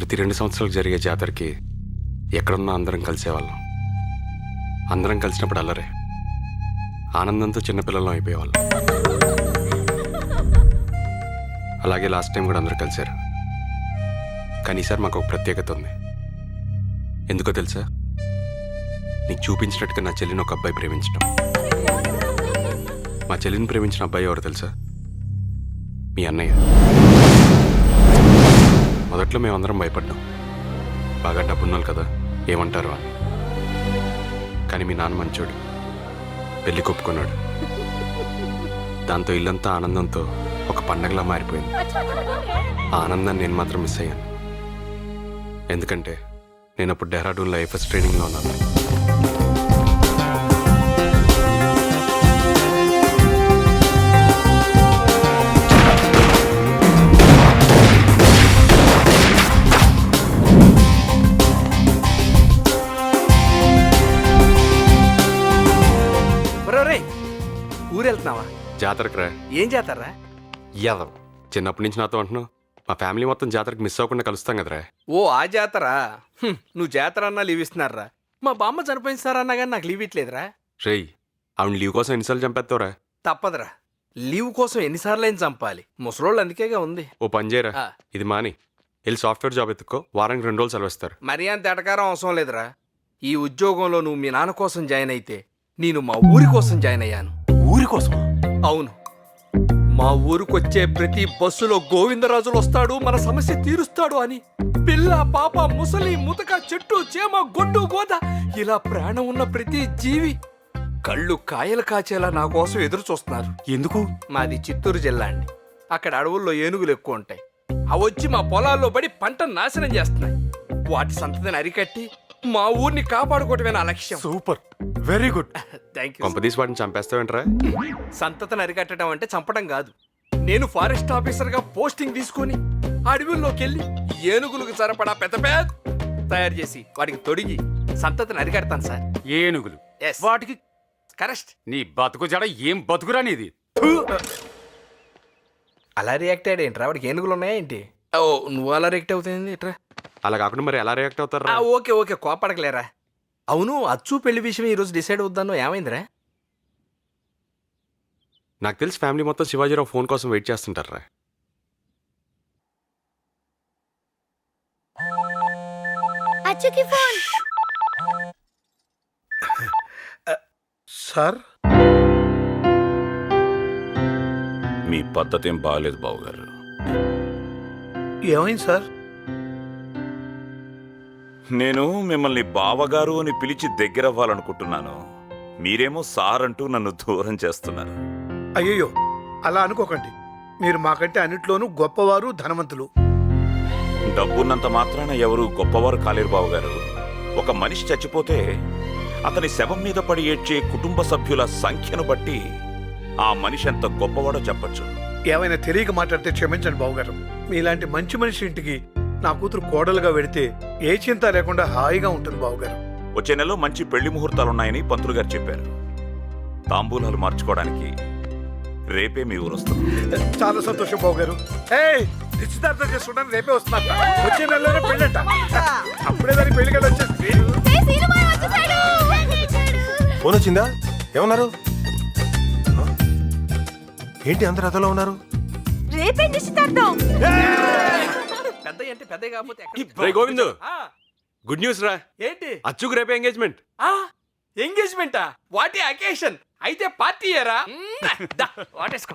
ప్రతి 2 సంవత్సరాలకు జరిగే జాతరకి ఎక్కడున్నా అందరం కలిసేవాళ్ళం. అందరం కలిసినప్పుడు అల్లరే, ఆనందంతో చిన్నపిల్లలం అయిపోయేవాళ్ళం. అలాగే లాస్ట్ టైం కూడా అందరూ కలిశారు. కానీ ఈసారి మాకు ఒక ప్రత్యేకత ఉంది. ఎందుకో తెలుసా? నీకు చూపించినట్టుగా నా చెల్లిని ఒక అబ్బాయి ప్రేమించడం. మా చెల్లిని ప్రేమించిన అబ్బాయి ఎవరు తెలుసా? మీ అన్నయ్య. మొదట్లో మేమందరం భయపడ్డాం, బాగా డబ్బున్నాను కదా ఏమంటారు అని. కానీ మీ నాన్న మంచోడు, పెళ్లి కొప్పుకున్నాడు. దాంతో ఇల్లంతా ఆనందంతో ఒక పండగలా మారిపోయింది. ఆ ఆనందాన్ని నేను మాత్రం మిస్ అయ్యాను. ఎందుకంటే నేను అప్పుడు డెహ్రాడూన్లో ఐఎఫ్ఎస్ ట్రైనింగ్లో ఉన్నాను. ఊరెళ్తున్నావా? జాతరకు రా. ఏం చేస్తారా? యాదవ్, చిన్నప్పటి నుంచి నాతో అంటున్నావు. మా ఫ్యామిలీ మొత్తం జాతరకు మిస్ అవ్వకుండా కలుస్తాం కదరా. ఓ ఆ జాతర. నువ్వు జాతర అన్నా లీవ్ ఇస్తున్నారా? మా బామ్మ చనిపోయిన సార్ అన్నా కానీ నాకు లీవ్ ఇట్లేదురా. రేయ్, ఆవిడ లీవ్ కోసం ఎన్నిసార్లు చంపేస్తావురా? తప్పదురా, లీవ్ కోసం ఎన్నిసార్లు అయినా చంపాలి. ముసలోళ్ళు అందుకేగా ఉంది. ఓ పని చేయరా, ఇది మాని వెళ్ళి సాఫ్ట్వేర్ జాబ్ ఎత్తుకో. వారానికి 2 రోజులు సెలవిస్తారు. మరీ అంత ఎటకారం అవసరం లేదురా. ఈ ఉద్యోగంలో నువ్వు మీ నాన్న కోసం జాయిన్ అయితే నేను మా ఊరి కోసం జాయిన్ అయ్యాను. ఊరి కోసం? అవును. మా ఊరికొచ్చే ప్రతి బస్సులో గోవిందరాజులు వస్తాడు, మన సమస్య తీరుస్తాడు అని పిల్ల పాప ముసలి ముతక చెట్టు చేమ గొడ్డు గోద ఇలా ప్రాణం ఉన్న ప్రతి జీవి కళ్ళు కాయలు కాచేలా నా కోసం ఎదురు చూస్తున్నారు. ఎందుకు? మాది చిత్తూరు జిల్లా అండి. అక్కడ అడవుల్లో ఏనుగులు ఎక్కువ ఉంటాయి. అవి వచ్చి మా పొలాల్లో పడి పంట నాశనం చేస్తున్నాయి. వాటి సంతతిని అరికట్టి మా ఊరిని కాపాడుకోవటమే నా లక్ష్యం. Super, very good. Thank you. కొంపదీసి వాటిని చంపేస్తావేంట్రా? సంతతిని అరికట్టడం అంటే చంపడం కాదు. నేను ఫారెస్ట్ ఆఫీసర్ గా పోస్టింగ్ తీసుకొని అడవుల్లోకి వెళ్ళి ఏనుగులకు సరిపడా పెద్ద తయారు చేసి వాటికి తొడిగి సంతతిని అరికడతాను సార్. ఏనుగులు? Yes. వాటికి కరెక్ట్. నీ బతుకు జడ ఏం బతుకురా నీది? అలా రియాక్ట్ అయ్యాడేంట్రా? వాడికి ఏనుగులు ఉన్నాయా ఏంటి? ఓ నువ్వు అలా రియాక్ట్ అవుతుంది ఎట్రా? అలా కాకుండా మరి ఎలా రియాక్ట్ అవుతారా? ఓకే ఓకే, కోపడకలేరా. అవును, అచ్చు పెళ్లి విషయం ఈరోజు డిసైడ్ అవుద్దాను. ఏమైందిరా? నాకు తెలిసి ఫ్యామిలీ మొత్తం శివాజీరావు ఫోన్ కోసం వెయిట్ చేస్తుంటారా. అచ్చుకి ఫోన్. సార్, మీ పద్ధతి ఏం బాగాలేదు బావగారు. ఏమైంది సార్? నేను మిమ్మల్ని బావగారు అని పిలిచి దగ్గరవ్వాలనుకుంటున్నాను. మీరేమో సార్ అంటూ నన్ను దూరం చేస్తున్నారు. అయ్యయ్యో, అలా అనుకోకండి. మీరు మాకంటే అన్నిట్లోనూ గొప్పవారు, ధనవంతులు. డబ్బున్నంత మాత్రాన ఎవరు గొప్పవారు కాలేరు బావగారు. ఒక మనిషి చచ్చిపోతే అతని శవం మీద పడి ఏడ్చే కుటుంబ సభ్యుల సంఖ్యను బట్టి ఆ మనిషి ఎంత గొప్పవాడో చెప్పచ్చు. ఏమైనా తెలియక మాట్లాడితే క్షమించండి బావగారు. మీలాంటి మంచి మనిషి ఇంటికి నా కూతురు కోడలుగా వెడితే ఏ చింత లేకుండా హాయిగా ఉంటుంది బావగారు. వచ్చే నెలలో మంచి పెళ్లి ముహూర్తాలున్నాయని పంతులు గారు చెప్పారు. తాంబూలాలు మార్చుకోవడానికి రేపే మీ ఊరు వస్తుంది. చాలా సంతోషం బావగారు. నిశ్చితార్థం చేసుకుంటాను, రేపే వస్తున్నా. వచ్చే నెలలోనే పెళ్ళంట. అప్పుడే దాని పెళ్లి కదా వచ్చేసి. ఫోన్ వచ్చిందా? ఏమన్నారు? ఏంటి అందరు అదలో ఉన్నారు? రేపే నిశ్చితార్థం. పెద్ద అంటే పెద్ద కాకపోతే రే గోవిందు, గుడ్ న్యూస్ రా. ఏంటి? అచ్చుకు రేపే ఎంగేజ్మెంట్. ఎంగేజ్మెంటా? వాటి అకేషన్ అయితే పార్టీ ఏరా? వాటేసుకో.